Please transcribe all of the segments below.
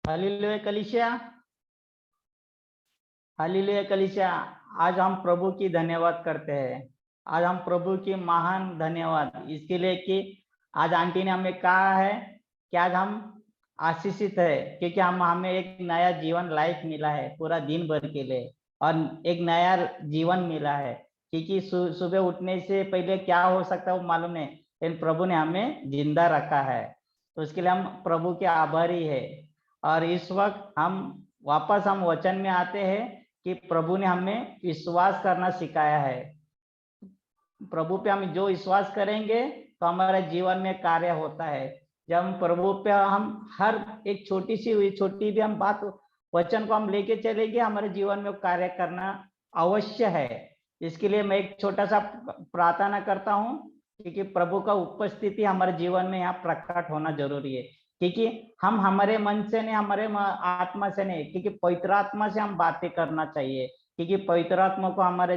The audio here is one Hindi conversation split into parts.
हालेलुया कलीसिया, हालेलुया कलीसिया। आज हम प्रभु की धन्यवाद करते हैं। आज हम प्रभु की महान धन्यवाद इसके लिए कि आज आंटी ने हमें कहा है कि आज हम आशीषित है, क्योंकि हम हमें एक नया जीवन लाइफ मिला है पूरा दिन भर के लिए, और एक नया जीवन मिला है। क्योंकि सुबह उठने से पहले क्या हो सकता है वो मालूम नहीं, लेकिन प्रभु ने हमें जिंदा रखा है, तो उसके लिए हम प्रभु के आभारी है। और इस वक्त हम वचन में आते हैं कि प्रभु ने हमें विश्वास करना सिखाया है। प्रभु पे हम जो विश्वास करेंगे तो हमारे जीवन में कार्य होता है। जब हम प्रभु पे हम हर एक छोटी भी हम बात वचन को हम लेके चलेंगे, हमारे जीवन में कार्य करना अवश्य है। इसके लिए मैं एक छोटा सा प्रार्थना करता हूँ, क्योंकि प्रभु का उपस्थिति हमारे जीवन में यहाँ प्रकट होना जरूरी है। क्योंकि हम हमारे मन से नहीं, हमारे आत्मा से नहीं, क्योंकि पवित्र आत्मा से हम बातें करना चाहिए। क्योंकि पवित्र आत्मा को हमारे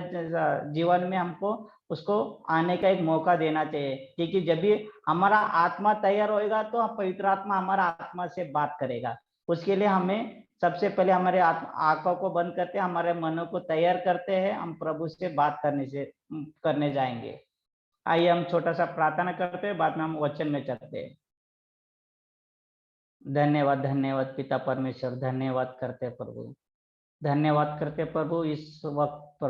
जीवन में हमको उसको आने का एक मौका देना चाहिए। क्योंकि जब भी हमारा आत्मा तैयार होएगा तो पवित्र आत्मा हमारा आत्मा से बात करेगा। उसके लिए हमें सबसे पहले हमारे आंखों को बंद करते हैं, हमारे मनों को तैयार करते हैं, हम प्रभु से बात करने जाएंगे। आइए हम छोटा सा प्रार्थना करते हैं, बाद में हम वचन में चलते हैं। धन्यवाद धन्यवाद पिता परमेश्वर, धन्यवाद करते प्रभु, धन्यवाद करते प्रभु। इस वक्त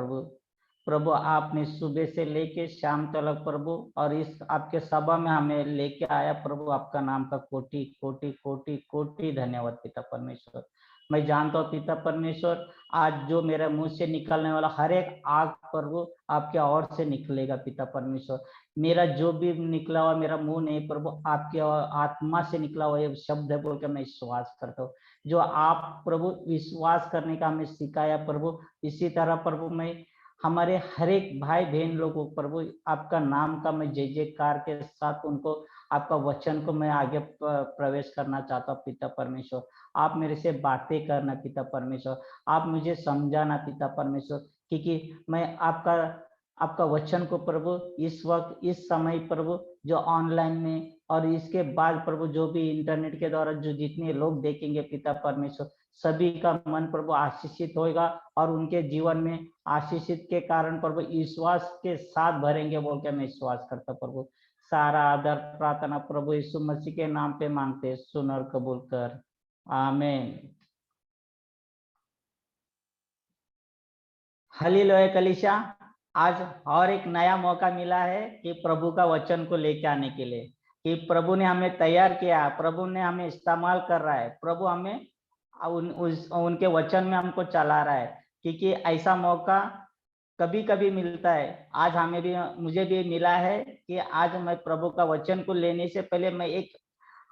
प्रभु आपने सुबह से लेके शाम तक प्रभु, और इस आपके सभा में हमें लेके आया प्रभु, आपका नाम का कोटि कोटि कोटि कोटि धन्यवाद पिता परमेश्वर। मैं जानता हूँ पिता परमेश्वर, आज जो मेरे मुंह से निकलने वाला हर एक आग प्रभु आपके ओर से निकलेगा पिता परमेश्वर। मेरा जो भी निकला हुआ मेरा मुंह नहीं प्रभु, आपके आत्मा से निकला हुआ ये शब्द है बोल के मैं विश्वास करता हूँ। जो आप प्रभु विश्वास करने का हमें सिखाया प्रभु, इसी तरह प्रभु मैं हमारे हर एक भाई बहन लोगों प्रभु आपका नाम का मैं जय जयकार के साथ उनको आपका वचन को मैं आगे प्रवेश करना चाहता हूँ पिता परमेश्वर। आप मेरे से बातें करना पिता परमेश्वर, आप मुझे समझाना पिता परमेश्वर, क्योंकि मैं आपका वचन को प्रभु इस वक्त इस समय प्रभु जो ऑनलाइन में और इसके बाद प्रभु जो भी इंटरनेट के द्वारा जो जितने लोग देखेंगे पिता परमेश्वर, सभी का मन प्रभु आशीषित होगा, और उनके जीवन में आशीषित के कारण प्रभु विश्वास के साथ भरेंगे बोल के मैं विश्वास करता प्रभु। सारा आदर प्रार्थना प्रभु यीशु मसीह के नाम पे मांगते, सुन और कबूल कर, आमीन। हालेलुया कलीसिया, आज और एक नया मौका मिला है कि प्रभु का वचन को लेके आने के लिए, कि प्रभु ने हमें तैयार किया, प्रभु ने हमें इस्तेमाल कर रहा है, प्रभु हमें उनके वचन में हमको चला रहा है। क्योंकि ऐसा मौका कभी कभी मिलता है, आज मुझे भी मिला है कि आज मैं प्रभु का वचन को लेने से पहले मैं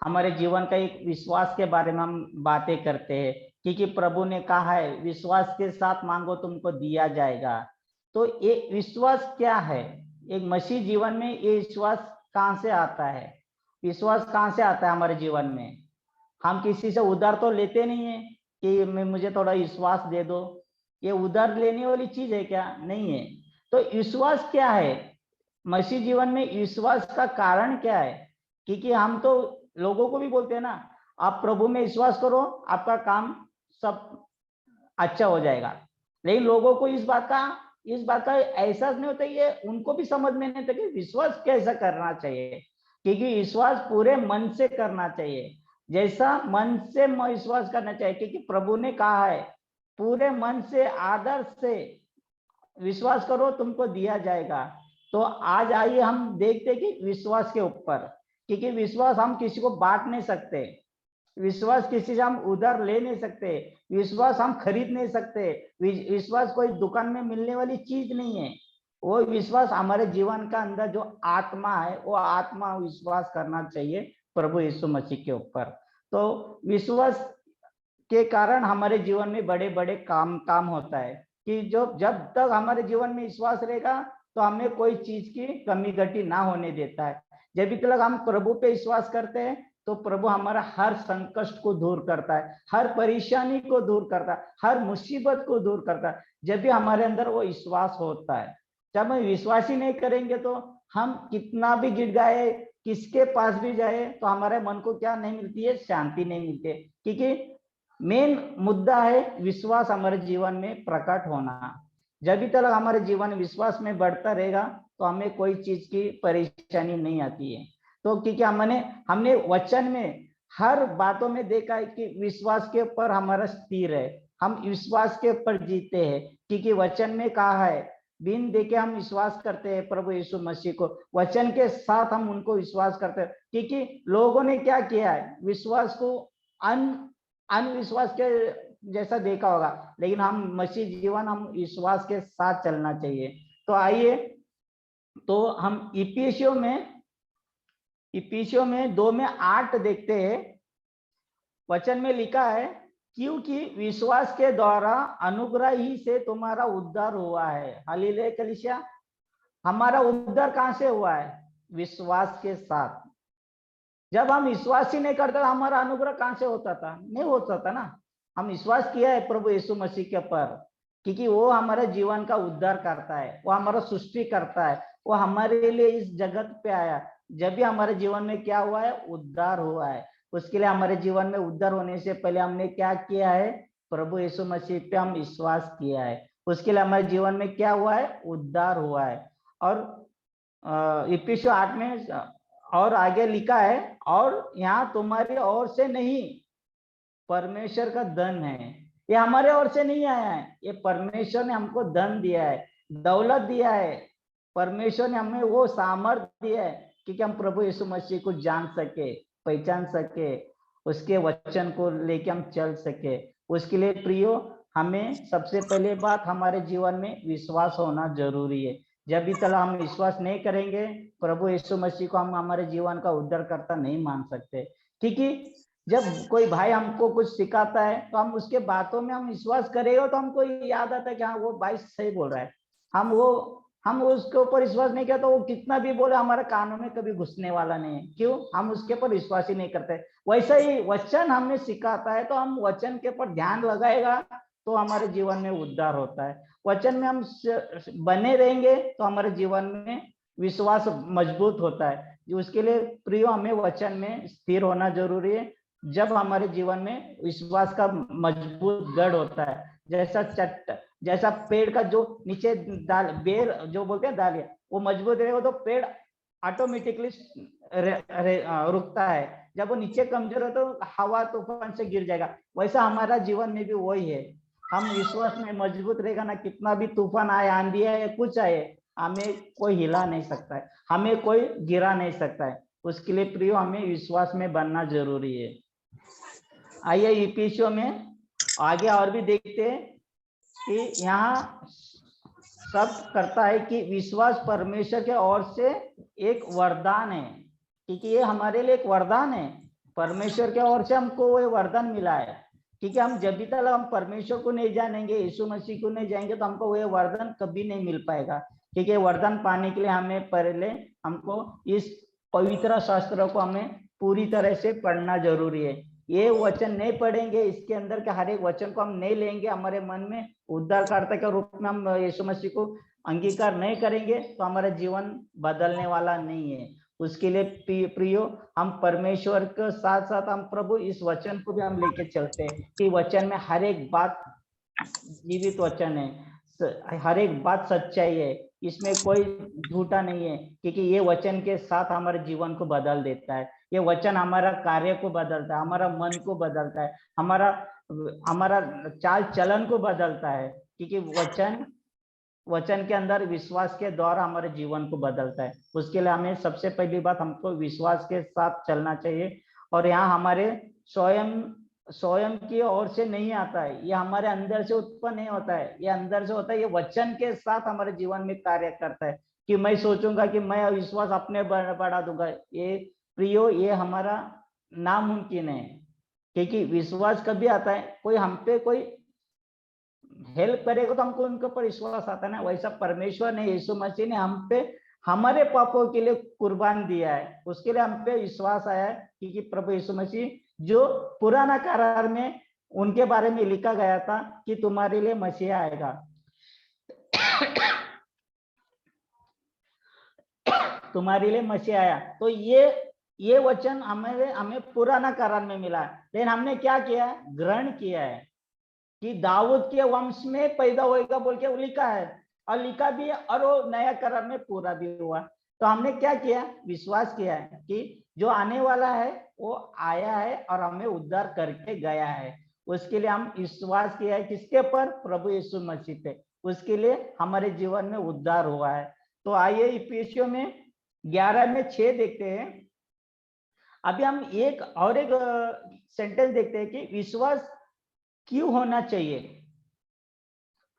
हमारे जीवन का एक विश्वास के बारे में हम बातें करते हैं। क्योंकि प्रभु ने कहा है विश्वास के साथ मांगो तुमको दिया जाएगा। तो ये विश्वास क्या है? एक मसीह जीवन में ये विश्वास कहाँ से आता है? विश्वास कहाँ से आता है हमारे जीवन में? हम किसी से उधार तो लेते नहीं है कि मुझे थोड़ा विश्वास दे दो, ये उधार लेने वाली चीज है क्या? नहीं है। तो विश्वास क्या है मसीह जीवन में? विश्वास का कारण क्या है? क्योंकि हम तो लोगों को भी बोलते हैं ना, आप प्रभु में विश्वास करो आपका काम सब अच्छा हो जाएगा, लेकिन लोगों को इस बात का एहसास नहीं होता, ये उनको भी समझ में नहीं आता कि विश्वास कैसा करना चाहिए। क्योंकि विश्वास पूरे मन से करना चाहिए, जैसा मन से विश्वास करना चाहिए। क्योंकि प्रभु ने कहा है पूरे मन से आदर से विश्वास करो तुमको दिया जाएगा। तो आज आइए हम देखते कि विश्वास के ऊपर, क्योंकि विश्वास हम किसी को बांट नहीं सकते, विश्वास किसी से हम उधार ले नहीं सकते, विश्वास हम खरीद नहीं सकते, विश्वास कोई दुकान में मिलने वाली चीज नहीं है। वो विश्वास हमारे जीवन का अंदर जो आत्मा है, वो आत्मा विश्वास करना चाहिए प्रभु यीशु मसीह के ऊपर। तो विश्वास के कारण हमारे जीवन में बड़े बड़े काम होता है, कि जब तक हमारे जीवन में विश्वास रहेगा तो हमें कोई चीज की कमी घटी ना होने देता है। जब भी तक हम प्रभु पे विश्वास करते हैं तो प्रभु हमारा हर संकट को दूर करता है, हर परेशानी को दूर करता है, हर मुसीबत को दूर करता है, जब भी हमारे अंदर वो विश्वास होता है। जब हम विश्वास ही नहीं करेंगे तो हम कितना भी गिर जाए, किसके पास भी जाए, तो हमारे मन को क्या नहीं मिलती है? शांति नहीं मिलती है। क्योंकि मेन मुद्दा है विश्वास हमारे जीवन में प्रकट होना। जब भी तक हमारे जीवन विश्वास में बढ़ता रहेगा तो हमें कोई चीज की परेशानी नहीं आती है। तो क्योंकि हमने वचन में हर बातों में देखा है कि विश्वास के ऊपर हमारा स्थिर है, हम विश्वास के ऊपर जीते हैं, क्योंकि वचन में कहा है बिन देखे हम विश्वास करते हैं प्रभु यीशु मसीह को, वचन के साथ हम उनको विश्वास करते हैं। क्योंकि लोगों ने क्या किया है, विश्वास को अनविश्वास के जैसा देखा होगा, लेकिन हम मसीह जीवन हम विश्वास के साथ चलना चाहिए। तो आइए, तो हम इफिसियों में 2:8 देखते हैं। वचन में लिखा है, क्योंकि विश्वास के द्वारा अनुग्रह ही से तुम्हारा उद्धार हुआ है। हालेलुया कलीसिया, हमारा उद्धार कहां से हुआ है? विश्वास के साथ। जब हम विश्वास ही नहीं करते हमारा अनुग्रह कहां से होता था? नहीं होता था ना। हम विश्वास किया है प्रभु यीशु मसीह के ऊपर, क्योंकि वो हमारे जीवन का उद्धार करता है, वो हमारा सृष्टि करता है, वो हमारे लिए इस जगत पे आया। जब भी हमारे जीवन में क्या हुआ है? उद्धार हुआ है। उसके लिए हमारे जीवन में उद्धार होने से पहले हमने क्या किया है? प्रभु यीशु मसीह पे हम विश्वास किया है। उसके लिए हमारे जीवन में क्या हुआ है? उद्धार हुआ है। और इफिसियों 8 में और आगे लिखा है, और यहाँ तुम्हारी ओर से नहीं, परमेश्वर का धन है। ये हमारे ओर से नहीं आया है, ये परमेश्वर ने हमको धन दिया है, दौलत दिया है। परमेश्वर ने हमें वो सामर्थ्य दिया है कि हम प्रभु यीशु मसीह को जान सके, पहचान सके, उसके वचन को लेके हम चल सके। उसके लिए प्रियो, हमें सबसे पहले बात हमारे जीवन में विश्वास होना जरूरी है। जब भी तक हम विश्वास नहीं करेंगे, प्रभु यीशु मसीह को हम हमारे जीवन का उद्धारकर्ता नहीं मान सकते। क्योंकि जब कोई भाई हमको कुछ सिखाता है तो हम उसके बातों में हम विश्वास करेगा तो हमको याद आता है कि हाँ वो भाई सही बोल रहा है। हम उसके ऊपर विश्वास नहीं किया तो वो कितना भी बोले हमारे कानों में कभी घुसने वाला नहीं है। क्यों? हम उसके ऊपर विश्वास ही नहीं करते। वैसा ही वचन हमें सिखाता है, तो हम वचन के ऊपर ध्यान लगाएगा तो हमारे जीवन में उद्धार होता है। वचन में हम बने रहेंगे तो हमारे जीवन में विश्वास मजबूत होता है। उसके लिए प्रियो, हमें वचन में स्थिर होना जरूरी है। जब हमारे जीवन में विश्वास का मजबूत गढ़ होता है, जैसा पेड़ का जो नीचे दाल बेर जो बोलते हैं दालिया, वो मजबूत रहेगा तो पेड़ ऑटोमेटिकली रुकता है। जब वो नीचे कमजोर हो तो हवा तूफान से गिर जाएगा। वैसा हमारा जीवन में भी वही है। हम विश्वास में मजबूत रहेगा ना, कितना भी तूफान आए, आंधी आए या कुछ आए, हमें कोई हिला नहीं सकता है, हमें कोई गिरा नहीं सकता है। उसके लिए प्रियो, हमें विश्वास में बनना जरूरी है। आइए इफिसियों में आगे और भी देखते हैं कि यहाँ सब करता है कि विश्वास परमेश्वर के ओर से एक वरदान है, क्योंकि ये हमारे लिए एक वरदान है। परमेश्वर के ओर से हमको वो वरदान मिला है। क्योंकि हम जब भी तक हम परमेश्वर को नहीं जानेंगे, यीशु मसीह को नहीं जाएंगे, तो हमको वो वरदान कभी नहीं मिल पाएगा। क्योंकि वरदान पाने के लिए हमें पहले हमको इस पवित्र शास्त्रों को हमें पूरी तरह से पढ़ना जरूरी है। ये वचन नहीं पढ़ेंगे, इसके अंदर के हर एक वचन को हम नहीं लेंगे हमारे मन में, उद्धारकर्ता के रूप में हम यीशु मसीह को अंगीकार नहीं करेंगे, तो हमारा जीवन बदलने वाला नहीं है। उसके लिए प्रियो, हम परमेश्वर के साथ साथ हम प्रभु इस वचन को भी हम लेके चलते हैं कि वचन में हर एक बात जीवित वचन है, हर एक बात सच्चाई है, इसमें कोई झूठा नहीं है। क्योंकि ये वचन के साथ हमारे जीवन को बदल देता है। ये वचन हमारा कार्य को बदलता है, हमारा मन को बदलता है, हमारा हमारा चाल चलन को बदलता है। क्योंकि वचन के अंदर विश्वास के द्वारा हमारे जीवन को बदलता है। उसके लिए हमें सबसे पहली बात, हमको विश्वास के साथ चलना चाहिए। और यहाँ हमारे स्वयं की ओर से नहीं आता है, ये हमारे अंदर से उत्पन्न नहीं होता है, ये अंदर से होता है। ये वचन के साथ हमारे जीवन में कार्य करता है कि मैं सोचूंगा कि मैं विश्वास अपने बढ़ा दूंगा। ये प्रियो, ये हमारा नामुमकिन है। क्योंकि विश्वास कभी आता है, कोई हम पे कोई हेल्प करेगा तो हमको उनके ऊपर विश्वास आता है ना। वैसा परमेश्वर ने, यीशु मसीह ने हम पे हमारे पापों के लिए कुर्बान दिया है, उसके लिए हम पे विश्वास आया है। क्योंकि प्रभु यीशु मसीह, जो पुराना करार में उनके बारे में लिखा गया था कि तुम्हारे लिए मसीहा आएगा, तुम्हारे लिए मसीहा आया, तो ये ये वचन हमें हमें पुराना करार में मिला है, लेकिन हमने क्या किया है, ग्रहण किया है कि दाऊद के वंश में पैदा होएगा बोल के लिखा है, और लिखा भी है, और वो नया करार में पूरा भी हुआ। तो हमने क्या किया, विश्वास किया है कि जो आने वाला है वो आया है और हमें उद्धार करके गया है। उसके लिए हम विश्वास किया है किसके पर, प्रभु यीशु मसीह पे। उसके लिए हमारे जीवन में उद्धार हुआ है। तो आइए इफिसियों में 11:6 देखते हैं। अभी हम एक सेंटेंस देखते हैं कि विश्वास क्यों होना चाहिए,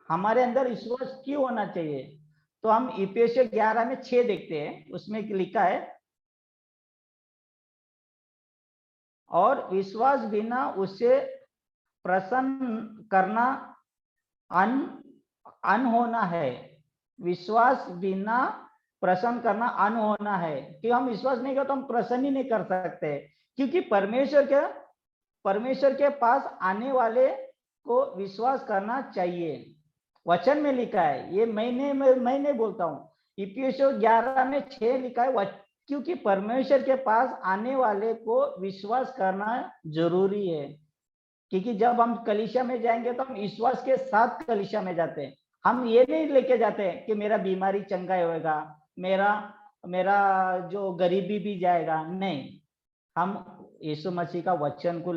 हमारे अंदर विश्वास क्यों होना चाहिए। तो हम इफिसियों 11:6 देखते हैं, उसमें लिखा है, और विश्वास बिना उसे प्रसन्न करना अन होना है। विश्वास बिना प्रसन्न करना अन होना है, कि हम विश्वास नहीं करते तो हम प्रसन्न ही नहीं कर सकते, क्योंकि परमेश्वर के पास आने वाले को विश्वास करना चाहिए। वचन में लिखा है, ये मैं नहीं बोलता हूँ, इफिसियों 11:6 लिखा है, क्योंकि परमेश्वर के पास आने वाले को विश्वास करना जरूरी है। क्योंकि जब हम कलीसिया में जाएंगे तो हम विश्वास के साथ कलीसिया में जाते हैं। हम ये नहीं लेके जाते कि मेरा बीमारी चंगा होएगा, मेरा मेरा जो गरीबी भी जाएगा, नहीं। हम यीशु मसीह का वचन को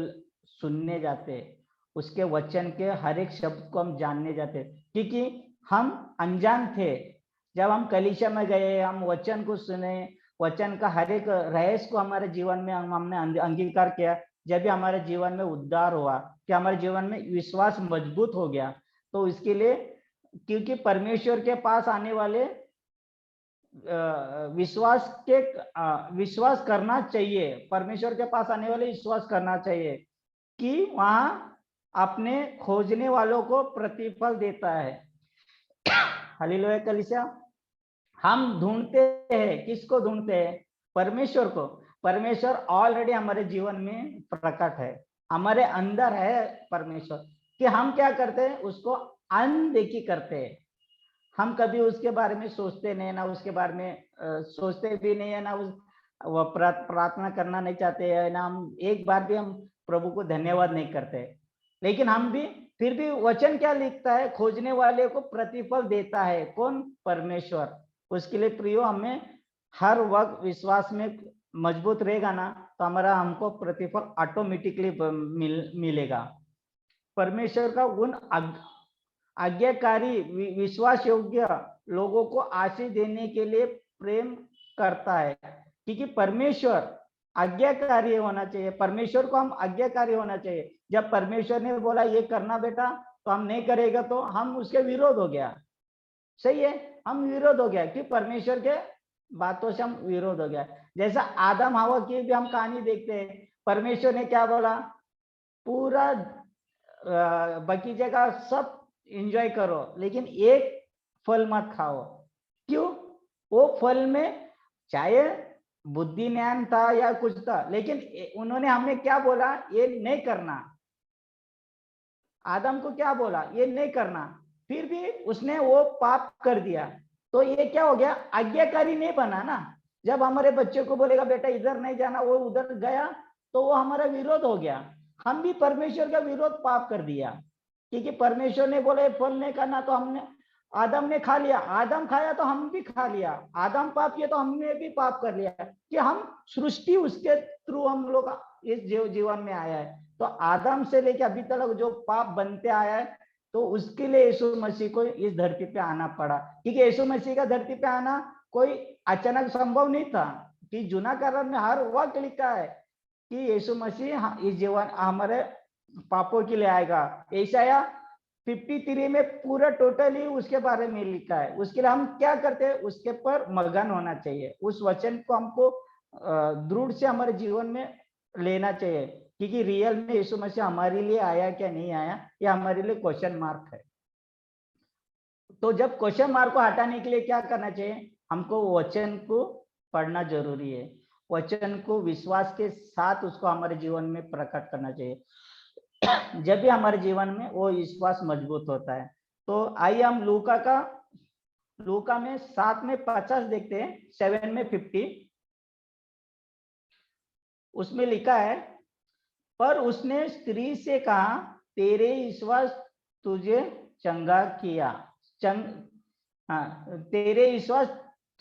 सुनने जाते हैं, उसके वचन के हर एक शब्द को हम जानने जाते, क्योंकि हम अनजान थे। जब हम कलीसिया में गए, हम वचन को सुने, वचन का हर एक रहस्य को हमारे जीवन में हमने अंगीकार किया, जब भी हमारे जीवन में उद्धार हुआ, कि हमारे जीवन में विश्वास मजबूत हो गया। तो इसके लिए, क्योंकि परमेश्वर के पास आने वाले विश्वास करना चाहिए, परमेश्वर के पास आने वाले विश्वास करना चाहिए कि वहां अपने खोजने वालों को प्रतिफल देता है। हालेलुया कलीसिया, हम ढूंढते हैं, किसको ढूंढते हैं, परमेश्वर को। परमेश्वर ऑलरेडी हमारे जीवन में प्रकट है, हमारे अंदर है परमेश्वर, कि हम क्या करते हैं, उसको अनदेखी करते हैं। हम कभी उसके बारे में सोचते नहीं, ना उसके बारे में सोचते भी नहीं है, ना वो प्रार्थना करना नहीं चाहते हैं, ना हम एक बार भी हम प्रभु को धन्यवाद नहीं करते। लेकिन हम भी फिर भी वचन क्या लिखता है, खोजने वाले को प्रतिफल देता है, कौन, परमेश्वर। उसके लिए प्रियो, हमें हर वक्त विश्वास में मजबूत रहेगा ना, तो हमारा हमको प्रतिफल ऑटोमेटिकली मिलेगा। परमेश्वर का उन आज्ञाकारी विश्वास योग्य लोगों को आशीष देने के लिए प्रेम करता है, क्योंकि परमेश्वर आज्ञाकारी होना चाहिए, परमेश्वर को हम आज्ञाकारी होना चाहिए। जब परमेश्वर ने बोला ये करना बेटा, तो हम नहीं करेगा तो हम उसके विरोध हो गया, सही है, हम विरोध हो गया, कि परमेश्वर के बातों से हम विरोध हो गया। जैसा आदम हवा की भी हम कहानी देखते हैं, परमेश्वर ने क्या बोला, पूरा बगीचे का सब एंजॉय करो, लेकिन एक फल मत खाओ। क्यों, वो फल में चाहे बुद्धि ज्ञान था या कुछ था, लेकिन उन्होंने हमें क्या बोला, ये नहीं करना। आदम को क्या बोला, ये नहीं करना, फिर भी उसने वो पाप कर दिया। तो ये क्या हो गया, आज्ञाकारी नहीं बना ना। जब हमारे बच्चे को बोलेगा बेटा इधर नहीं जाना, वो उधर गया, तो वो हमारा विरोध हो गया। हम भी परमेश्वर का विरोध पाप कर दिया, क्योंकि परमेश्वर ने बोले फल नहीं करना, तो हमने, आदम ने खा लिया, आदम खाया तो हम भी खा लिया, आदम पाप किया तो हमने भी पाप कर लिया, कि हम सृष्टि उसके थ्रू हम लोग इस जीवन में आया है। तो आदम से लेकर अभी तक जो पाप बनते आया है, तो उसके लिए यीशु मसीह को इस धरती पे आना पड़ा, क्योंकि यीशु मसीह का धरती पे आना कोई अचानक संभव नहीं था, कि जूना करार में हर वक्त लिखा है कि यीशु मसीह इस जीवन हमारे पापों के लिए आएगा। यशायाह 53 में पूरा टोटली उसके बारे में लिखा है। उसके लिए हम क्या करते हैं, उसके पर मगन होना चाहिए, उस वचन को हमको दृढ़ से हमारे जीवन में लेना चाहिए, क्योंकि रियल में यीशु मसीह हमारे लिए आया क्या नहीं आया, ये हमारे लिए क्वेश्चन मार्क है। तो जब क्वेश्चन मार्क को हटाने के लिए क्या करना चाहिए, हमको वचन को पढ़ना जरूरी है, वचन को विश्वास के साथ उसको हमारे जीवन में प्रकट करना चाहिए। जब भी हमारे जीवन में वो विश्वास मजबूत होता है। तो आइए हम लूका में 7:50 देखते हैं, 7:50। उसमें लिखा है, पर उसने स्त्री से कहा, तेरे विश्वास तुझे चंगा किया, तेरे विश्वास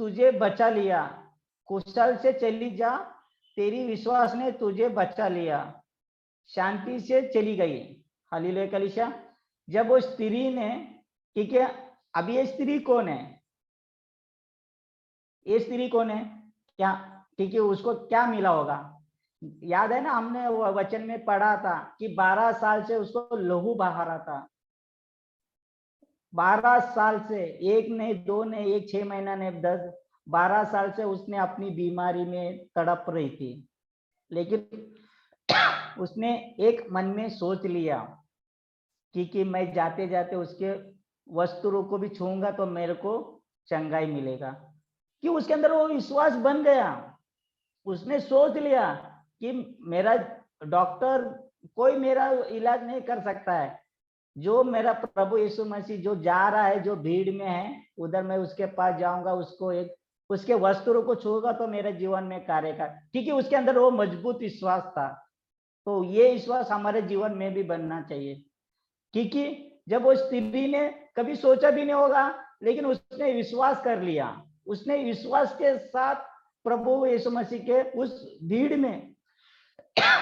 तुझे बचा लिया, कुशल से चली जा, तेरी विश्वास ने तुझे बचा लिया, शांति से चली गई। हालेलुया कलीसिया। जब वो स्त्री ने, ठीक है, अब ये स्त्री कौन है? ये स्त्री कौन है? क्या, ठीक है, उसको क्या मिला होगा? याद है ना, हमने वचन में पढ़ा था कि 12 साल से उसको लहू बहा रहा था। 12 साल से, एक नहीं, दो नहीं, एक 6 महीना नहीं, 12 साल से उसने अपनी बीमारी में तड़प रही थी। लेकिन उसने एक मन में सोच लिया कि मैं जाते जाते उसके वस्त्रों को भी छूंगा तो मेरे को चंगाई मिलेगा। कि उसके अंदर वो विश्वास बन गया। उसने सोच लिया कि मेरा डॉक्टर, कोई मेरा इलाज नहीं कर सकता है, जो मेरा प्रभु यीशु मसीह जो जा रहा है, जो भीड़ में है, उधर मैं उसके पास जाऊंगा, उसको एक उसके वस्त्रों को छूगा तो मेरे जीवन में कार्य कर। क्योंकि उसके अंदर वो मजबूत विश्वास था। तो ये विश्वास हमारे जीवन में भी बनना चाहिए। क्योंकि जब वो स्त्री ने कभी सोचा भी नहीं होगा, लेकिन उसने विश्वास कर लिया। उसने विश्वास के साथ प्रभु यीशु मसीह के उस भीड़ में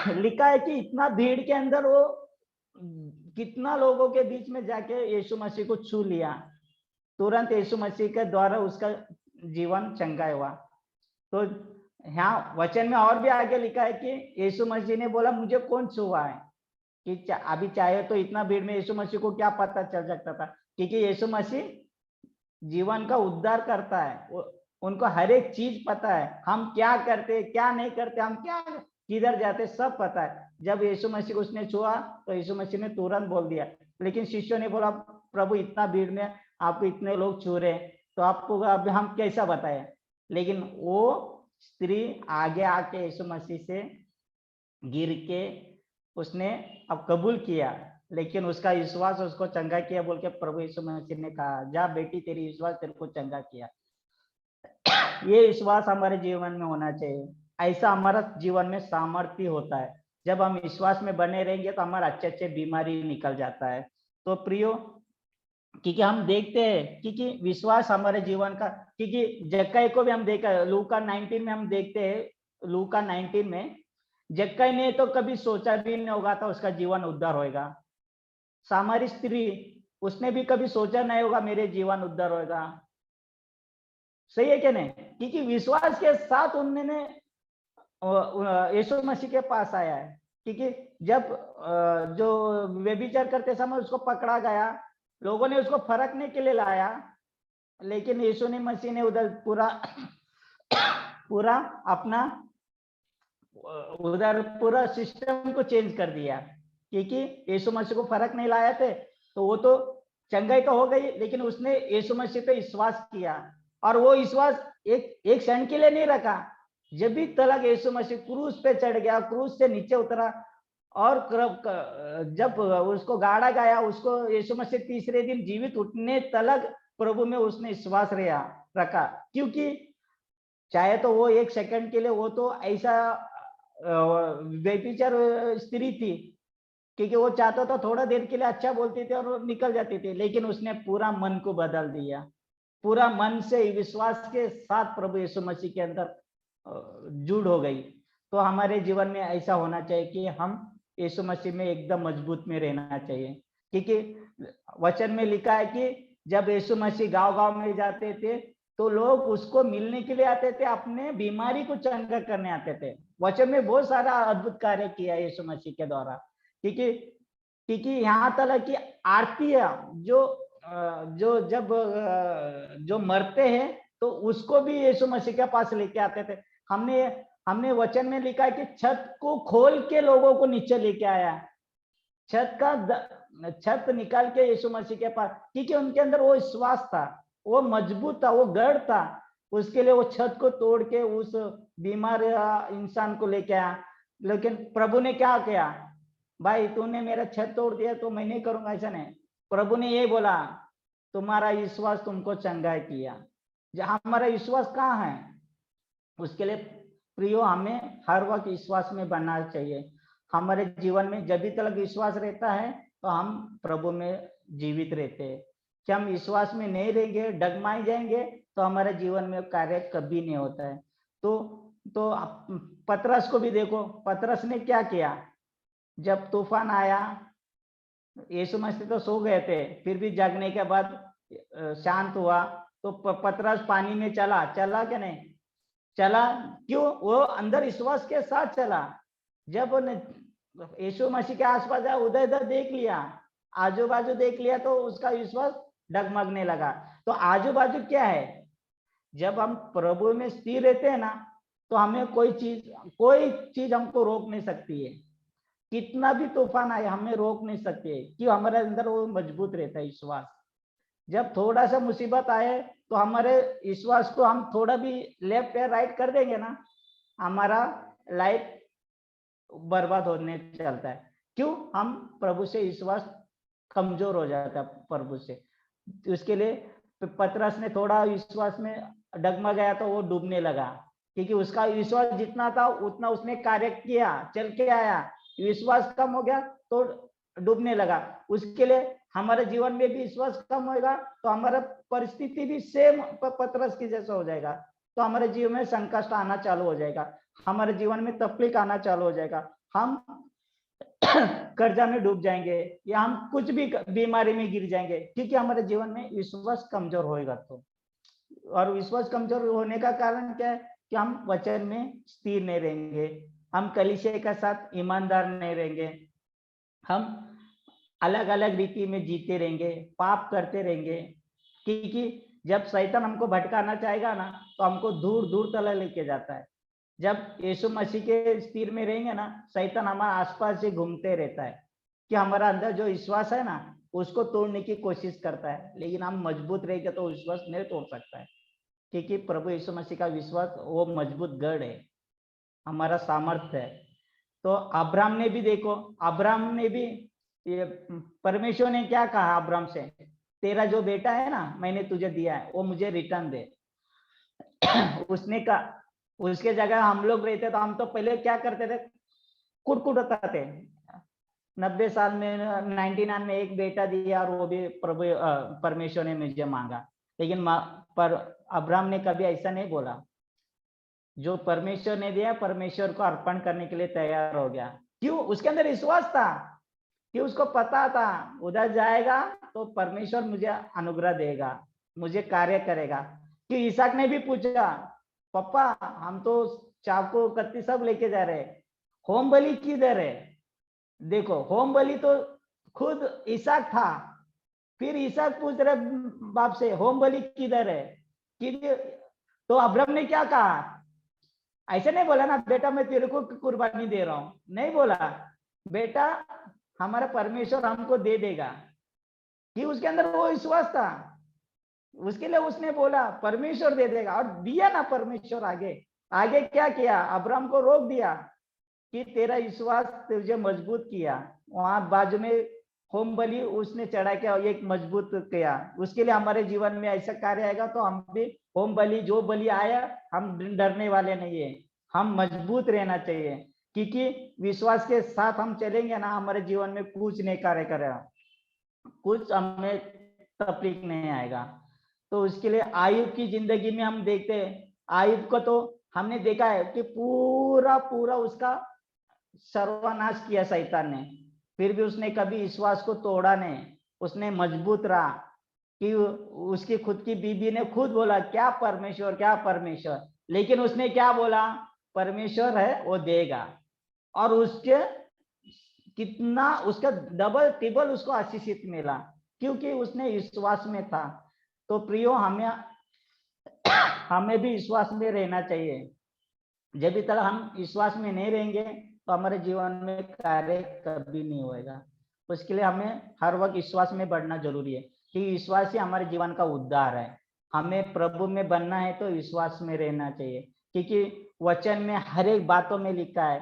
लिखा है कि इतना भीड़ के अंदर वो कितना लोगों के बीच में जाके यीशु मसीह को छू लिया। तुरंत यीशु मसीह के द्वारा उसका जीवन चंगा हुआ। तो यहाँ वचन में और भी आगे लिखा है कि यीशु मसीह ने बोला, मुझे कौन छुआ है? कि अभी चाहे तो इतना भीड़ में यीशु मसीह को क्या पता चल सकता था? क्योंकि यीशु मसीह जीवन का उद्धार करता है, उनको हर एक चीज पता है, हम क्या करते क्या नहीं करते, हम क्या किधर जाते, सब पता है। जब यीशु मसीह को उसने छुआ तो यीशु मसीह ने तुरंत बोल दिया। लेकिन शिष्यों ने बोला, प्रभु इतना भीड़ में आपको इतने लोग छू रहे, तो आपको अब हम कैसा बताए? लेकिन वो स्त्री आगे आके यीशु मसीह से गिर के उसने अब कबूल किया। लेकिन उसका विश्वास उसको चंगा किया बोल के प्रभु यीशु मसीह ने कहा, जा बेटी, तेरी विश्वास तेरे को चंगा किया। ये विश्वास हमारे जीवन में होना चाहिए। ऐसा हमारा जीवन में सामर्थ्य होता है। जब हम विश्वास में बने रहेंगे तो हमारा अच्छे अच्छे बीमारी निकल जाता है। तो प्रियो, क्योंकि हम देखते हैं क्योंकि विश्वास हमारे जीवन का, क्योंकि जक्कई को भी हम देखा, लूका 19 में हम देखते हैं, लूका 19 में जक्कई ने तो कभी सोचा भी नहीं होगा था उसका जीवन उद्धार होएगा। सामरी स्त्री, उसने भी कभी सोचा नहीं होगा मेरे जीवन उद्धार होएगा। सही है क्या नहीं? क्योंकि विश्वास के साथ उन्होंने यीशु मसीह के पास आया है। क्योंकि जब जो व्यभिचार करते समय उसको पकड़ा गया, लोगों ने उसको फरकने के लिए लाया, लेकिन यीशु ने मसीह ने उधर पूरा अपना उधर पूरा सिस्टम को चेंज कर दिया। क्योंकि यीशु मसीह को फर्क नहीं लाया थे, तो वो तो चंगाई तो हो गई, लेकिन उसने यीशु मसीह पे विश्वास किया। और वो विश्वास एक क्षण के लिए नहीं रखा। जब भी तलक यीशु मसीह क्रूस पे चढ़ गया, क्रूस से नीचे उतरा, और जब उसको गाड़ा गया, उसको यीशु मसीह तीसरे दिन जीवित उठने तलक प्रभु में उसने विश्वास रखा। क्योंकि चाहे तो वो एक सेकंड के लिए, वो तो ऐसा व्यभिचार स्त्री थी, क्योंकि वो चाहता था थोड़ा देर के लिए अच्छा बोलती थी और निकल जाती थी, लेकिन उसने पूरा मन को बदल दिया। पूरा मन से विश्वास के साथ प्रभु यीशु मसीह के अंदर जुड़ हो गई। तो हमारे जीवन में ऐसा होना चाहिए कि हम यीशु मसीह में एकदम मजबूत में रहना चाहिए। क्योंकि वचन में लिखा है कि जब यीशु मसीह गांव-गांव में जाते थे तो लोग उसको मिलने के लिए आते थे, अपने बीमारी को चंगा करने आते थे। वचन में बहुत सारा अद्भुत कार्य किया यीशु मसीह के द्वारा। क्योंकि यहाँ तक कि आरती जो जब जो मरते हैं तो उसको भी यीशु मसीह के पास लेके आते थे। हमने वचन में लिखा है कि छत को खोल के लोगों को नीचे लेके आया, छत निकाल के यीशु मसीह के पास, क्योंकि उनके अंदर वो विश्वास था, वो मजबूत था, वो गढ़ था। उसके लिए वो छत को तोड़ के उस बीमार इंसान को लेके आया। लेकिन प्रभु ने क्या किया? भाई तूने मेरा छत तोड़ दिया तो मैं नहीं करूंगा, ऐसा नहीं। प्रभु ने ये बोला, तुम्हारा विश्वास तुमको चंगा किया। जहां हमारा विश्वास कहाँ है, उसके लिए प्रियो हमें हर वक्त विश्वास में बनना चाहिए। हमारे जीवन में जब भी तक विश्वास रहता है तो हम प्रभु में जीवित रहते हैं। कि हम विश्वास में नहीं रहेंगे, डगमाए जाएंगे, तो हमारे जीवन में कार्य कभी नहीं होता है। तो पतरस को भी देखो, पतरस ने क्या किया? जब तूफान आया, यीशु मसीह तो सो गए थे, फिर भी जागने के बाद शांत हुआ, तो पतरस पानी में चला क्या नहीं चला? क्यों? वो अंदर विश्वास के साथ चला। जब यीशु मसीह के आसपास आया, उधर इधर देख लिया, आजू बाजू देख लिया, तो उसका विश्वास डगमगने लगा। तो आजू बाजू क्या है? जब हम प्रभु में स्थिर रहते हैं ना, तो हमें कोई चीज हमको रोक नहीं सकती है। कितना भी तूफान आए हमें रोक नहीं सकते, कि हमारे अंदर वो मजबूत रहता है विश्वास। जब थोड़ा सा मुसीबत आए तो हमारे विश्वास को हम थोड़ा भी लेफ्ट या राइट कर देंगे ना, हमारा लाइफ बर्बाद होने चलता है। क्यों? हम प्रभु से विश्वास कमजोर हो जाता है प्रभु से। उसके लिए पतरस ने थोड़ा विश्वास में डगमगाया तो वो डूबने लगा, क्योंकि उसका विश्वास जितना था उतना उसने कार्य किया, चल के आया। विश्वास कम हो गया तो डूबने लगा। उसके लिए हमारे जीवन में भी विश्वास कम होगा तो हमारा परिस्थिति भी सेम पतरस की जैसा हो जाएगा। तो हमारे जीवन में संकट आना चालू हो जाएगा, हमारे जीवन में तकलीफ आना चालू हो जाएगा, हम कर्जा में डूब जाएंगे, या हम कुछ भी बीमारी में गिर जाएंगे, क्योंकि हमारे जीवन में विश्वास कमजोर होएगा। तो और विश्वास कमजोर होने का कारण क्या है? कि हम वचन में स्थिर नहीं रहेंगे, हम कलीसिया के साथ ईमानदार नहीं रहेंगे, हम अलग अलग रीति में जीते रहेंगे, पाप करते रहेंगे। क्योंकि जब शैतान हमको भटकाना चाहेगा ना, तो हमको दूर दूर तक लेके जाता है। जब यीशु मसीह के स्थिर में रहेंगे ना, शैतान हमारे आसपास से घूमते रहता है, कि हमारा अंदर जो विश्वास है ना उसको तोड़ने की कोशिश करता है, लेकिन हम मजबूत रहेंगे तो विश्वास नहीं तोड़ सकता है। क्योंकि प्रभु यीशु मसीह का विश्वास वो मजबूत गढ़ है, हमारा सामर्थ्य है। तो अब्राहम ने भी देखो, अब्राहम ने भी ये परमेश्वर ने क्या कहा अब्राहम से? तेरा जो बेटा है ना मैंने तुझे दिया है, वो मुझे रिटर्न दे। उसने कहा, उसके जगह हम लोग रहते तो हम तो पहले क्या करते थे? कुट होता थे। 90 साल में 99 में एक बेटा दिया, और वो भी प्रभु परमेश्वर ने मुझे मांगा। लेकिन पर अब्राहम ने कभी ऐसा नहीं बोला। जो परमेश्वर ने दिया परमेश्वर को अर्पण करने के लिए तैयार हो गया। क्यों? उसके अंदर विश्वास था, कि उसको पता था उधर जाएगा तो परमेश्वर मुझे अनुग्रह देगा, मुझे कार्य करेगा। कि इसहाक ने भी पूछा, पापा हम तो चाकू कत्ती सब लेके जा रहे, होम बलि किधर है? देखो, होम बलि तो खुद इसहाक था, फिर इसहाक पूछ रहे बाप से होम बलि किधर है? तो अब्राहम ने क्या कहा? ऐसे नहीं बोला ना बेटा मैं तेरे को कुर्बानी दे रहा हूं, नहीं बोला, बेटा हमारा परमेश्वर हमको दे देगा। कि उसके अंदर वो विश्वास था, उसके लिए उसने बोला परमेश्वर दे देगा, और दिया ना परमेश्वर। आगे क्या किया? अब्राहम को रोक दिया, कि तेरा विश्वास तुझे मजबूत किया। वहां बाजू में होम बलि उसने चढ़ा के एक मजबूत किया। उसके लिए हमारे जीवन में ऐसा कार्य आएगा तो हम भी होम बलि, जो बलि आया हम डरने वाले नहीं है, हम मजबूत रहना चाहिए। क्योंकि विश्वास के साथ हम चलेंगे ना, हमारे जीवन में कुछ नहीं कार्य करेगा, कुछ हमें तकलीफ नहीं आएगा। तो उसके लिए आयुब की जिंदगी में हम देखते हैं, आयुब को तो हमने देखा है कि पूरा पूरा उसका सर्वनाश किया शैतान ने, फिर भी उसने कभी विश्वास को तोड़ा नहीं, उसने मजबूत रहा। कि उसकी खुद की बीबी ने खुद बोला क्या परमेश्वर, क्या परमेश्वर, लेकिन उसने क्या बोला? परमेश्वर है वो देगा। और उसके कितना उसका डबल ट्रिपल उसको आशीषित मिला, क्योंकि उसने विश्वास में था। तो प्रियो हमें भी विश्वास में रहना चाहिए। जब तक हम विश्वास में नहीं रहेंगे तो हमारे जीवन में कार्य कभी नहीं होएगा। उसके लिए हमें हर वक्त विश्वास में बढ़ना जरूरी है, कि विश्वास ही हमारे जीवन का उद्धार है। हमें प्रभु में बनना है तो विश्वास में रहना चाहिए, क्योंकि वचन में हर एक बातों में लिखा है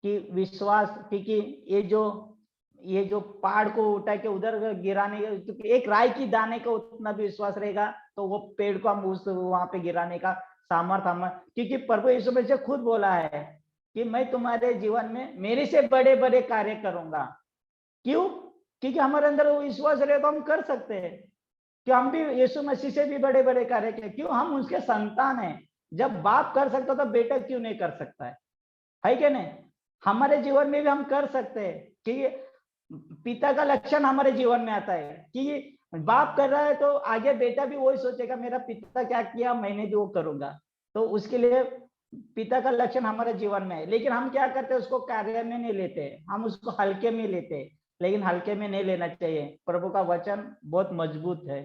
कि विश्वास, क्योंकि ये जो पहाड़ को उठा के उधर गिराने, क्योंकि एक राई की दाने का उतना भी विश्वास रहेगा तो वो पेड़ को हम उस वहां पे गिराने का सामर्थ क्योंकि प्रभु यीशु मसीह खुद बोला है कि मैं तुम्हारे जीवन में मेरे से बड़े बड़े कार्य करूंगा। क्यों? क्योंकि हमारे अंदर वो विश्वास रहे तो हम कर सकते हैं कि हम भी यीशु मसीह से भी बड़े बड़े कार्य करें। क्यों? हम उसके संतान हैं। जब बाप कर सकता तो बेटा क्यों नहीं कर सकता है क्या नहीं? हमारे जीवन में भी हम कर सकते हैं कि पिता का लक्षण हमारे जीवन में आता है कि बाप कर रहा है तो आगे बेटा भी वही सोचेगा, मेरा पिता क्या किया मैंने भी वो करूंगा। तो उसके लिए पिता का लक्षण हमारे जीवन में है। लेकिन हम क्या करते हैं, उसको कार्य में नहीं लेते, हम उसको हल्के में लेते। लेकिन हल्के में नहीं लेना चाहिए। प्रभु का वचन बहुत मजबूत है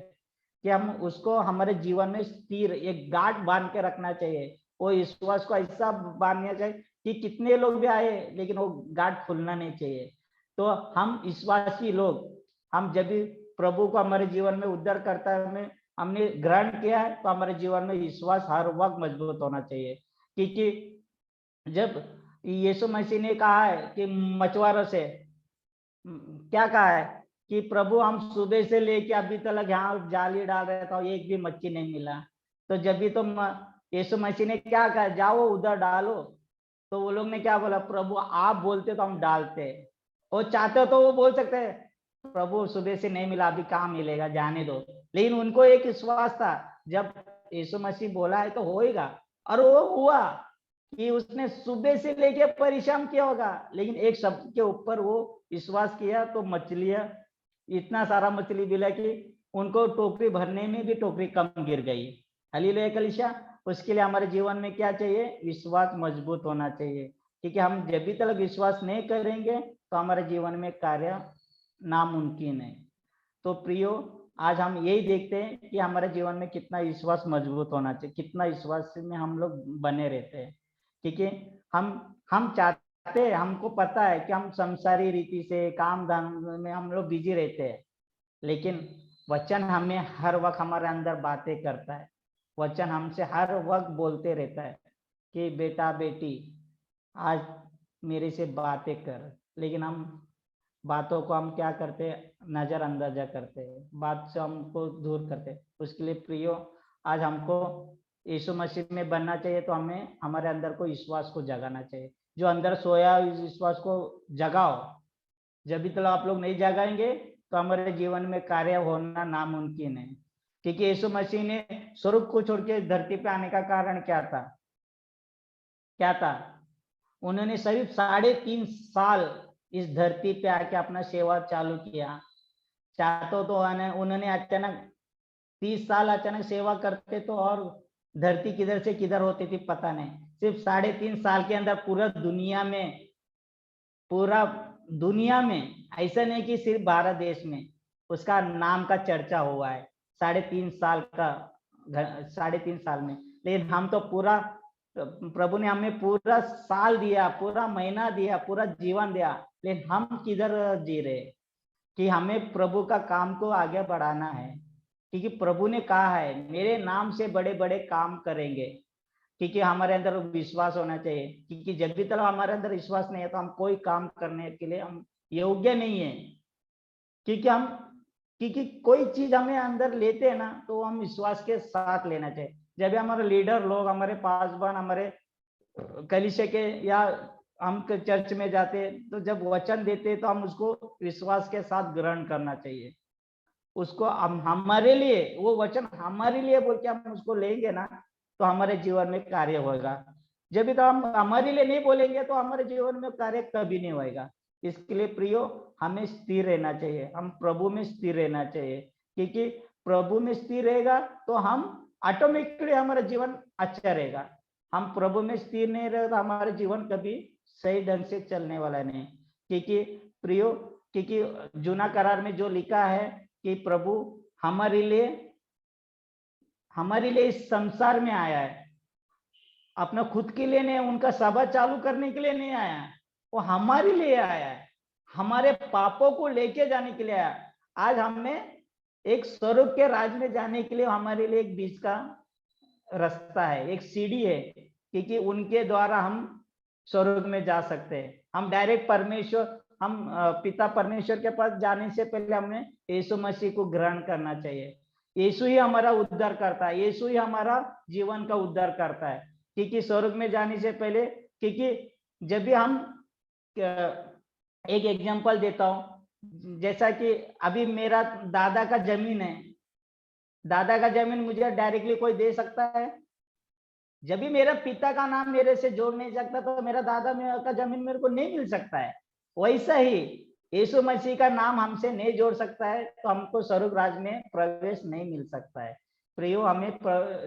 कि हम उसको हमारे जीवन में स्थिर एक गांठ बांध के रखना चाहिए। वो विश्वास को ऐसा बांधना चाहिए कि कितने लोग भी आए लेकिन वो गांठ खुलना नहीं चाहिए। तो हम विश्वासी लोग, हम जब भी प्रभु को हमारे जीवन में उद्धार करता है हमने ग्रहण किया है तो हमारे जीवन में विश्वास हर वक्त मजबूत होना चाहिए। क्योंकि जब यीशु मसीह ने कहा है कि मछुआरों से क्या कहा है कि प्रभु हम सुबह से लेके अभी तक यहाँ जाली डाल रहे था, एक भी मच्छी नहीं मिला। तो जब भी तुम यीशु मसीह ने क्या कहा, जाओ उधर डालो। तो वो लोग ने क्या बोला, प्रभु आप बोलते तो हम डालते। वो चाहते तो वो बोल सकते हैं प्रभु सुबह से नहीं मिला, अभी कहाँ मिलेगा, जाने दो। लेकिन उनको एक विश्वास था, जब यीशु मसीह बोला है तो होएगा। और वो हुआ कि उसने सुबह से लेके परिश्रम किया होगा, लेकिन एक शब्द के ऊपर वो विश्वास किया तो मछलियां, इतना सारा मछली मिला कि उनको टोकरी भरने में भी टोकरी कम गिर गई। हालेलुया कलीसिया। उसके लिए हमारे जीवन में क्या चाहिए, विश्वास मजबूत होना चाहिए। क्योंकि हम जब भी तक विश्वास नहीं करेंगे तो हमारे जीवन में कार्य नामुमकिन है। तो प्रियो, आज हम यही देखते हैं कि हमारे जीवन में कितना विश्वास मजबूत होना चाहिए, कितना विश्वास में हम लोग बने रहते हैं। क्योंकि हम चाहते हैं, हमको पता है कि हम संसारी रीति से काम धाम में हम लोग बिजी रहते हैं, लेकिन वचन हमें हर वक्त हमारे अंदर बातें करता है। वचन हमसे हर वक्त बोलते रहता है कि बेटा बेटी आज मेरे से बातें कर। लेकिन हम बातों को हम क्या करते हैं, नजरअंदाजा करते हैं, बात से हमको दूर करते हैं। उसके लिए प्रियो, आज हमको यीशु मसीह में बनना चाहिए तो हमें हमारे अंदर को विश्वास को जगाना चाहिए। जो अंदर सोया इस विश्वास को जगाओ। जब भी तक आप लोग नहीं जगाएंगे तो हमारे जीवन में कार्य होना नामुमकिन है। क्योंकि यीशु मसीह ने स्वर्ग को छोड़ के धरती पे आने का कारण क्या था? क्या था? उन्होंने सिर्फ 3.5 साल इस धरती पे आके अपना सेवा चालू किया। चाहते तो उन्होंने अचानक 30 साल अचानक सेवा करते तो और धरती किधर से किधर होती थी पता नहीं। सिर्फ 3.5 साल के अंदर पूरा दुनिया में ऐसा नहीं कि सिर्फ भारत देश में उसका नाम का चर्चा हुआ है 3.5 साल का 3.5 साल में। लेकिन हम तो पूरा, प्रभु ने हमें पूरा साल दिया, पूरा महीना दिया, पूरा जीवन दिया, लेकिन हम किधर जी रहे कि हमें प्रभु का काम को आगे बढ़ाना है। क्योंकि प्रभु ने कहा है मेरे नाम से बड़े बड़े काम करेंगे। क्योंकि हमारे अंदर विश्वास होना चाहिए। क्योंकि जब भी तक हमारे अंदर विश्वास नहीं है तो हम कोई काम करने के लिए हम योग्य नहीं है। क्योंकि कोई चीज हमें अंदर लेते हैं ना तो हम विश्वास के साथ लेना चाहिए। जब भी हमारे लीडर लोग, हमारे पासवान, हमारे कलीसिया के या हम चर्च में जाते तो जब वचन देते तो हम उसको विश्वास के साथ ग्रहण करना चाहिए। उसको हम हमारे लिए, वो वचन हमारे लिए बोल के हम उसको लेंगे ना तो हमारे जीवन में कार्य होगा। जब भी तो हम हमारे लिए नहीं बोलेंगे तो हमारे जीवन में कार्य कभी नहीं होगा। इसके लिए प्रियो, हमें स्थिर रहना चाहिए, हम प्रभु में स्थिर रहना चाहिए। क्योंकि प्रभु में स्थिर रहेगा तो हम ऑटोमेटिकली हमारा जीवन अच्छा रहेगा। हम प्रभु में स्थिर नहीं रहे तो हमारे जीवन कभी सही ढंग से चलने वाला नहीं। क्योंकि प्रियो, क्योंकि जूना करार में जो लिखा है कि प्रभु हमारे लिए इस संसार में आया है, अपना खुद के लिए नहीं, उनका सभा चालू करने के लिए नहीं आया, वो हमारे लिए आया है, हमारे पापों को लेके जाने के लिए आया। आज हमें एक स्वर्ग के राज में जाने के लिए हमारे लिए एक बीच का रास्ता है, एक सीढ़ी है। क्योंकि उनके द्वारा हम स्वर्ग में जा सकते हैं। हम डायरेक्ट पिता परमेश्वर के पास जाने से पहले हमें यीशु मसीह को ग्रहण करना चाहिए। यीशु ही हमारा उद्धार करता है, यीशु ही हमारा जीवन का उद्धार करता है। क्योंकि स्वर्ग में जाने से पहले, क्योंकि जब भी हम एक एग्जांपल देता हूँ, जैसा कि अभी मेरा दादा का जमीन है, दादा का जमीन मुझे डायरेक्टली कोई दे सकता है? जब भी मेरा पिता का नाम मेरे से जोड़ नहीं सकता तो मेरा दादा का जमीन मेरे को नहीं मिल सकता है। वैसा ही यीशु मसीह का नाम हमसे नहीं जोड़ सकता है तो हमको स्वर्ग राज्य में प्रवेश नहीं मिल सकता है। प्रियो, हमें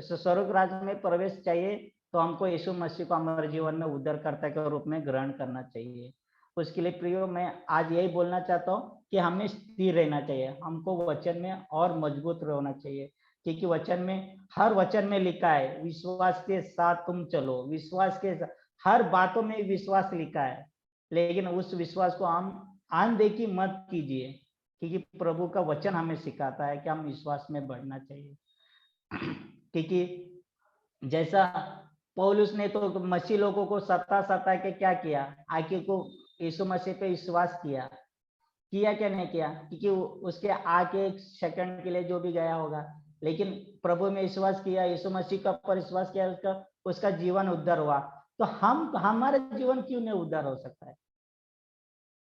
स्वर्ग राज्य में प्रवेश चाहिए तो हमको यीशु मसीह को हमारे जीवन में उद्धारकर्ता के रूप में ग्रहण करना चाहिए। उसके लिए प्रियो, मैं आज यही बोलना चाहता हूँ कि हमें स्थिर रहना चाहिए, हमको वचन में और मजबूत रहना चाहिए। क्योंकि वचन में, हर वचन में लिखा है विश्वास के साथ तुम चलो, विश्वास के साथ, हर बातों में विश्वास लिखा है। लेकिन उस विश्वास को हम अनदेखी मत कीजिए, क्योंकि प्रभु का वचन हमें सिखाता है कि हम विश्वास में बढ़ना चाहिए। क्योंकि जैसा पौलुस ने तो मसीह लोगों को सता के क्या किया, आके को यीशु मसीह पे विश्वास किया क्या नहीं किया? क्योंकि उसके आके एक सेकंड के लिए जो भी गया होगा, लेकिन प्रभु में विश्वास किया, यीशु मसीह का पर विश्वास किया, उसका जीवन उद्धार हुआ। तो हमारा जीवन क्यों नहीं उद्धार हो सकता है?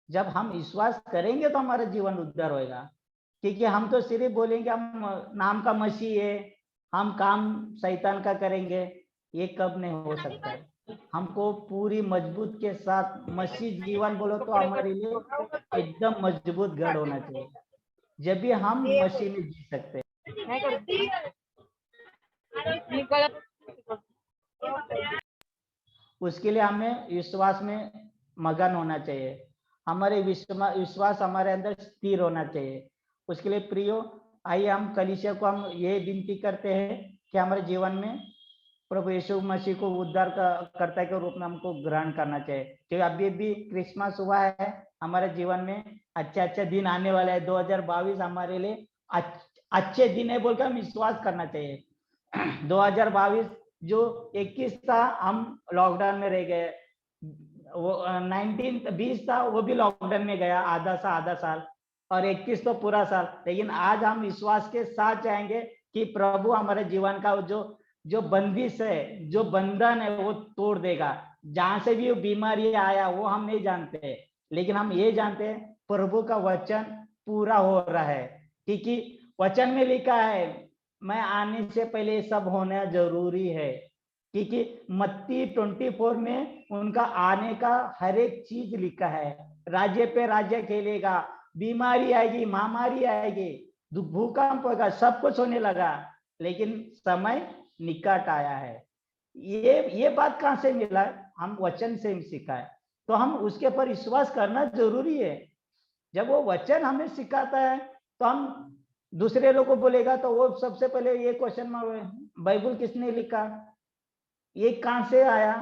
जब हम विश्वास करेंगे तो हमारा जीवन उद्धार होएगा। क्योंकि हम तो सिर्फ बोलेंगे हम नाम का मसीह है, हम काम शैतान का करेंगे, ये कब नहीं हो सकता है। हमको पूरी मजबूत के साथ मसीह जीवन बोलो तो हमारे लिए एकदम मजबूत गढ़ होना चाहिए, जब भी हम मसीह में जी सकते हैं। उसके लिए हमें विश्वास में मगन होना चाहिए, हमारे विश्वास हमारे अंदर स्थिर होना चाहिए। उसके लिए प्रियो, आइए हम कलीसिया को हम ये विनती करते हैं कि हमारे जीवन में प्रभु यीशु मसीह को उद्धार कर्ता के रूप में हमको ग्रहण करना चाहिए। क्योंकि अभी भी क्रिसमस हुआ है, हमारे जीवन में अच्छा दिन आने वाला है। 2022 हमारे लिए अच्छे दिन है बोलकर हम विश्वास करना चाहिए। 2022 जो 21 था हम लॉकडाउन में रह गए, वो 20 था वो भी लॉकडाउन में गया, आधा साल, और 21 तो पूरा साल। लेकिन आज हम विश्वास के साथ चाहेंगे कि प्रभु हमारे जीवन का जो बंदिश है, जो बंधन है, वो तोड़ देगा। जहां से भी वो बीमारी आया वो हम नहीं जानते, लेकिन हम ये जानते हैं प्रभु का वचन पूरा हो रहा है। क्योंकि वचन में लिखा है मैं आने से पहले सब होना जरूरी है। क्योंकि मत्ती 24 में उनका आने का हर एक चीज लिखा है। राज्य पे राज्य खेलेगा, बीमारी आएगी, महामारी आएगी, भूकंप होगा, सब कुछ होने लगा, लेकिन समय निकट आया है। ये बात कहां से मिला? हम वचन से सीखा है, तो हम उसके पर विश्वास करना जरूरी है। जब वो वचन हमें सिखाता है तो हम दूसरे लोगों को बोलेगा तो वो सबसे पहले ये क्वेश्चन में, बाइबल किसने लिखा, ये कहां से आया?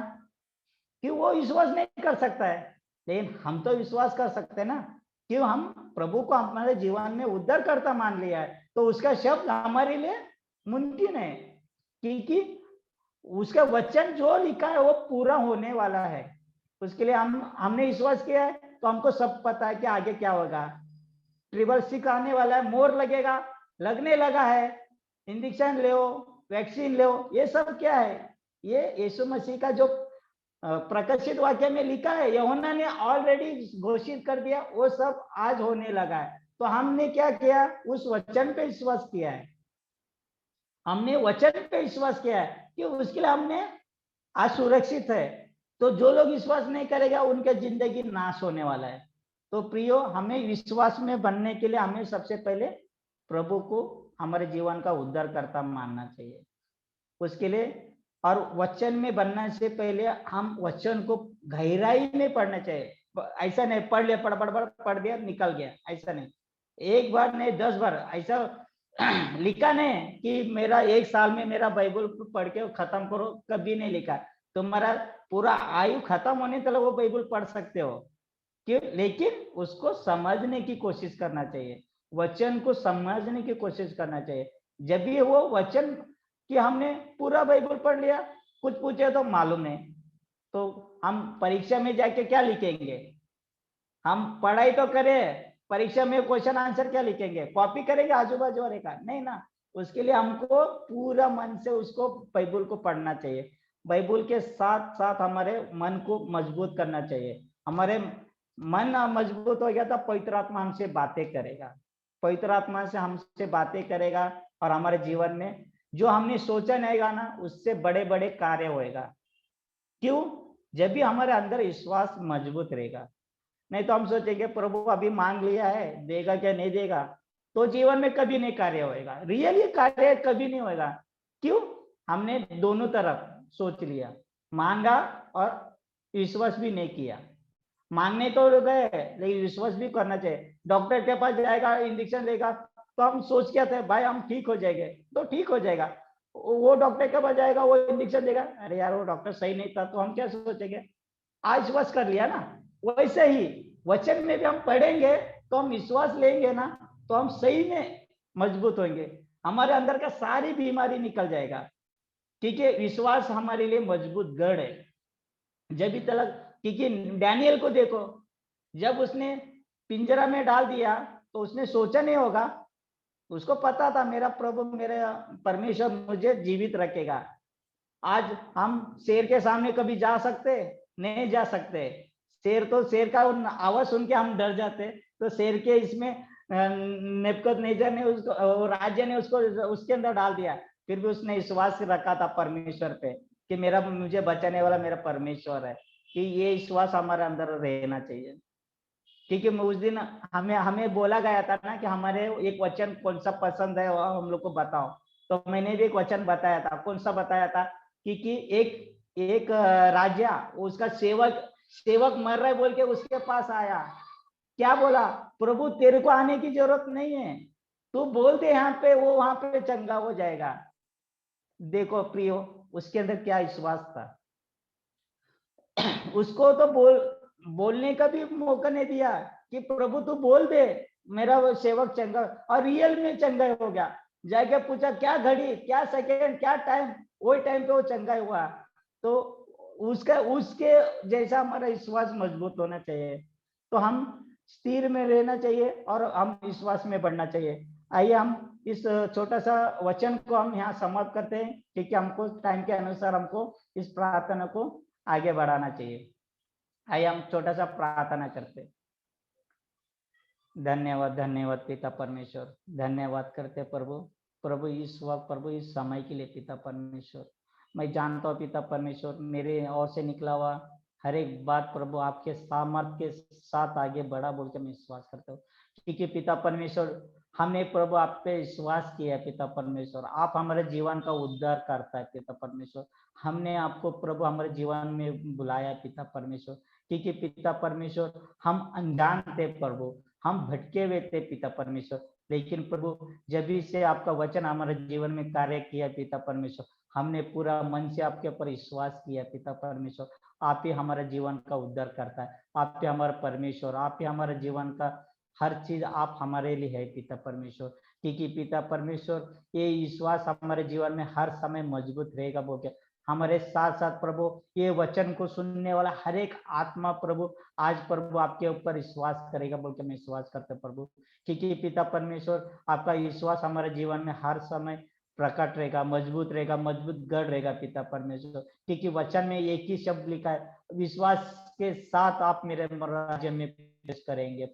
कि वो विश्वास नहीं कर सकता है। लेकिन हम तो विश्वास कर सकते हैं ना, क्यों? हम प्रभु को हमारे जीवन में उद्धारकर्ता मान लिया है, तो उसका शब्द हमारे लिए मुमकिन है। क्योंकि उसका वचन जो लिखा है वो पूरा होने वाला है। उसके लिए हमने विश्वास किया है, तो हमको सब पता है कि आगे क्या होगा। 666 आने वाला है, मोर लगेगा, लगने लगा है, इंजेक्शन ले, वैक्सीन ले, ये सब क्या है? ये यीशु मसीह का जो प्रकाशित वाक्य में लिखा है, यूहन्ना ने ऑलरेडी घोषित कर दिया, वो सब आज होने लगा है। तो हमने क्या किया? उस वचन पे विश्वास किया है, हमने वचन पे विश्वास किया है कि उसके लिए हमने आज सुरक्षित है। तो जो लोग विश्वास नहीं करेगा उनके जिंदगी नाश होने वाला है। तो प्रियो, हमें विश्वास में बनने के लिए हमें सबसे पहले प्रभु को हमारे जीवन का उद्धारकर्ता मानना चाहिए। उसके लिए, और वचन में बनने से पहले हम वचन को गहराई में पढ़ना चाहिए। ऐसा नहीं पढ़ लिया, पढ़ दिया, निकल गया, ऐसा नहीं। एक बार नहीं 10 बार, ऐसा लिखा नहीं कि मेरा 1 साल में मेरा बाइबल पढ़ के खत्म करो, कभी नहीं लिखा। तुम्हारा पूरा आयु खत्म होने तक वो बाइबल पढ़ सकते हो, क्यों? लेकिन उसको समझने की कोशिश करना चाहिए, वचन को समझने की कोशिश करना चाहिए। जब भी वो वचन कि हमने पूरा बाइबल पढ़ लिया, कुछ पूछे तो मालूम नहीं, तो हम परीक्षा में जाके क्या लिखेंगे? हम पढ़ाई तो करें, परीक्षा में क्वेश्चन आंसर क्या लिखेंगे? कॉपी करेंगे आजू बाजू वाले का? नहीं ना। उसके लिए हमको पूरा मन से उसको बाइबल को पढ़ना चाहिए। बाइबल के साथ साथ हमारे मन को मजबूत करना चाहिए। हमारे मन मजबूत हो गया तो पवित्र आत्मा हमसे बातें करेगा, पवित्र आत्मा से हमसे बातें करेगा, और हमारे जीवन में जो हमने सोचा नहीं गा ना, उससे बड़े बड़े कार्य होएगा। क्यों? जब भी हमारे अंदर विश्वास मजबूत रहेगा। नहीं तो हम सोचेंगे प्रभु अभी मांग लिया है, देगा क्या नहीं देगा, तो जीवन में कभी नहीं कार्य होएगा, रियली कार्य कभी नहीं होएगा। क्यों? हमने दोनों तरफ सोच लिया, मांगा और विश्वास भी नहीं किया। मांगने तो गए लेकिन विश्वास भी करना चाहिए। डॉक्टर के पास जाएगा, इंजेक्शन लेगा, तो हम सोच के आते हैं भाई हम ठीक हो जाएंगे, तो ठीक हो जाएगा। वो डॉक्टर के पास जाएगा, वो इंजेक्शन देगा, अरे यार वो डॉक्टर सही नहीं था, तो हम क्या सोचेंगे, आज विश्वास कर लिया ना। वैसे ही वचन में भी हम पढ़ेंगे तो हम विश्वास लेंगे ना, तो हम सही में मजबूत होंगे, हमारे अंदर का सारी बीमारी निकल जाएगा। ठीक है, विश्वास हमारे लिए मजबूत गढ़ है। जब भी तलक, क्योंकि डैनियल को देखो, जब उसने पिंजरा में डाल दिया तो उसने सोचा नहीं होगा, उसको पता था मेरा प्रभु मेरा परमेश्वर मुझे जीवित रखेगा। आज हम शेर के सामने कभी जा सकते? नहीं जा सकते। शेर तो शेर का आवाज सुन के हम डर जाते। तो शेर के इसमें नेबूकदनेस्सर ने उसको, राज्य ने उसको उसके अंदर डाल दिया, फिर भी उसने विश्वास रखा था परमेश्वर पे कि मेरा मुझे बचाने वाला मेरा परमेश्वर है। कि ये विश्वास हमारे अंदर रहना चाहिए। ठीक है, उस दिन हमें हमें बोला गया था ना कि हमारे एक वचन कौन सा पसंद है वो हम लोग को बताओ। तो मैंने भी एक वचन बताया था। कौन सा बताया था? कि एक एक राजा, उसका सेवक सेवक मर रहा है बोल के उसके पास आया। क्या बोला? प्रभु तेरे को आने की जरूरत नहीं है, तू बोल दे यहाँ पे, वो वहां पे चंगा हो जाएगा। देखो प्रियो, उसके अंदर क्या विश्वास था। उसको तो बोलने का भी मौका नहीं दिया कि प्रभु तू बोल दे मेरा वो सेवक चंगा, और रियल में चंगा हो गया। जाके पूछा क्या घड़ी, क्या सेकेंड, क्या टाइम, वही टाइम पे वो चंगा हुआ। तो उसका उसके जैसा हमारा विश्वास मजबूत होना चाहिए। तो हम स्थिर में रहना चाहिए और हम विश्वास में बढ़ना चाहिए। आइए हम इस छोटा सा वचन को हम यहाँ समाप्त करते हैं, क्योंकि हमको टाइम के अनुसार हमको इस प्रार्थना को आगे बढ़ाना चाहिए। आइए हम छोटा सा प्रार्थना करते। धन्यवाद धन्यवाद पिता परमेश्वर, धन्यवाद करते प्रभु। प्रभु इस वक्त, प्रभु इस समय के लिए पिता परमेश्वर, मैं जानता हूँ पिता परमेश्वर मेरे ओर से निकला हुआ हर एक बात प्रभु आपके सामर्थ्य के साथ आगे बढ़ा बोल के मैं विश्वास करता हूँ। क्योंकि पिता परमेश्वर हमने प्रभु आप पे विश्वास किया है पिता परमेश्वर, आप हमारे जीवन का उद्धार करता है पिता परमेश्वर। हमने आपको प्रभु हमारे जीवन में बुलाया पिता परमेश्वर, क्योंकि पिता परमेश्वर हम अनजान थे प्रभु, हम भटके हुए थे पिता परमेश्वर। लेकिन प्रभु जब से आपका वचन हमारे जीवन में कार्य किया पिता परमेश्वर, हमने पूरा मन से आपके ऊपर विश्वास किया पिता परमेश्वर। आप ही हमारे जीवन का उद्धार करता है, आप ही हमारा परमेश्वर, आप ही हमारे जीवन का हर चीज आप हमारे लिए है पिता परमेश्वर। क्योंकि पिता परमेश्वर ये विश्वास हमारे जीवन में हर समय मजबूत रहेगा बोल के हमारे साथ साथ प्रभु ये वचन को सुनने वाला हर एक आत्मा प्रभु आज प्रभु आपके ऊपर विश्वास करेगा बोल के मैं विश्वास करता प्रभु। क्योंकि पिता परमेश्वर आपका विश्वास हमारे जीवन में हर समय प्रकट रहेगा, मजबूत रहेगा, मजबूत गढ़ रहेगा पिता परमेश्वर। क्योंकि वचन में एक ही शब्द लिखा है, विश्वास के साथ आप मेरे राज्य में प्रवेश करेंगे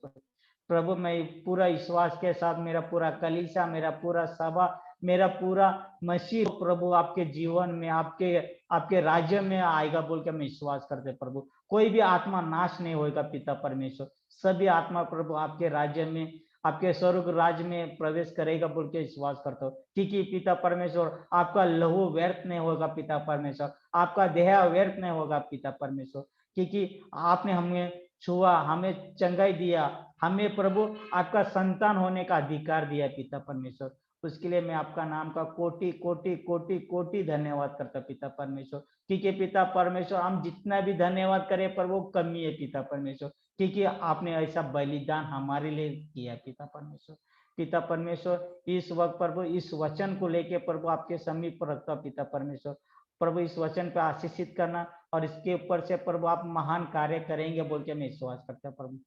प्रभु। मैं पूरा विश्वास के साथ मेरा पूरा कलीसिया, मेरा पूरा सभा, मेरा पूरा मसीह प्रभु आपके जीवन में आपके आपके राज्य में आएगा बोल के मैं विश्वास करते प्रभु। कोई भी आत्मा नाश नहीं होगा पिता परमेश्वर, सभी आत्मा प्रभु आपके राज्य में, आपके स्वर्ग राज्य में प्रवेश करेगा बोल के विश्वास करता हूँ। क्योंकि पिता परमेश्वर आपका लहू व्यर्थ नहीं होगा पिता परमेश्वर, आपका देह व्यर्थ नहीं होगा पिता परमेश्वर। क्योंकि आपने हमें छुआ, हमें चंगाई दिया, हमें प्रभु आपका संतान होने का अधिकार दिया पिता परमेश्वर। उसके लिए मैं आपका नाम का कोटि कोटि कोटि कोटि धन्यवाद करता पिता परमेश्वर। क्योंकि पिता परमेश्वर हम जितना भी धन्यवाद करें पर वो कमी है पिता परमेश्वर, क्योंकि आपने ऐसा बलिदान हमारे लिए किया पिता परमेश्वर। पिता परमेश्वर इस वक्त प्रभु इस वचन को लेके प्रभु आपके समीप रखता पिता परमेश्वर। प्रभु इस वचन पे आशीषित करना और इसके ऊपर से प्रभु आप महान कार्य करेंगे बोल के मैं विश्वास करता प्रभु।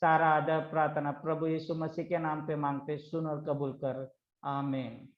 सारा आदर प्रार्थना प्रभु यीशु मसीह के नाम पे मांगते, सुन और कबूल कर, आमीन।